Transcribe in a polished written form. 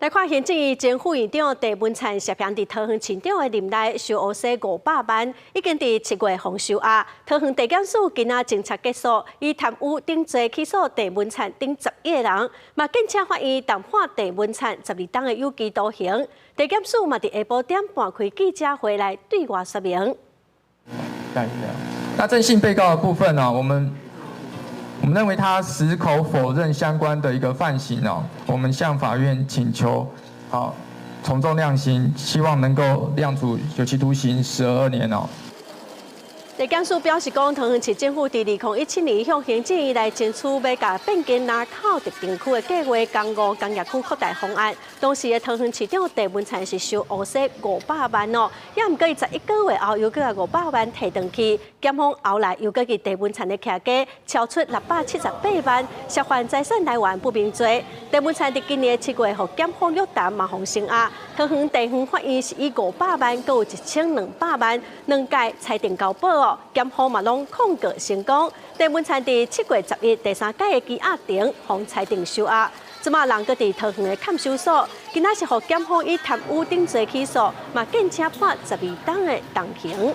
来看行政院前副院长郑文灿涉嫌伫桃园市长的任内收乌西500万，已经伫7月封收押。桃园地检署今仔侦查结束，以贪污定罪起诉郑文灿等11个人，嘛建请法院重判郑文灿12档的有期徒刑。地检署嘛伫下晡点半开记者会来对外说明。那正信被告的部分呢，我们认为他矢口否认相关的一个犯行哦，我们向法院请求从重量刑，希望能够量处有期徒刑12年哦。地检署表示讲，桃园市政府伫2017年向行政院来争取要甲变更南口特定区的计划公务工业区扩大方案。当时的桃园市长郑文灿是收乌西500万哦，也毋过伊11个月后又搁500万提回去，检方后来又搁去郑文灿的徛家超出678万，涉犯财产来源不明罪。郑文灿伫今年7月，互检方约谈嘛封声押。桃园地方法院是以500万，搁有1200万，两届裁定交保哦。检方嘛拢控告成功，郑文灿伫7月10日第3届的羁押庭，方裁定收押。即马人搁伫桃园的看守所，今仔是互检方以贪污定罪起诉，嘛建请判12档的动刑。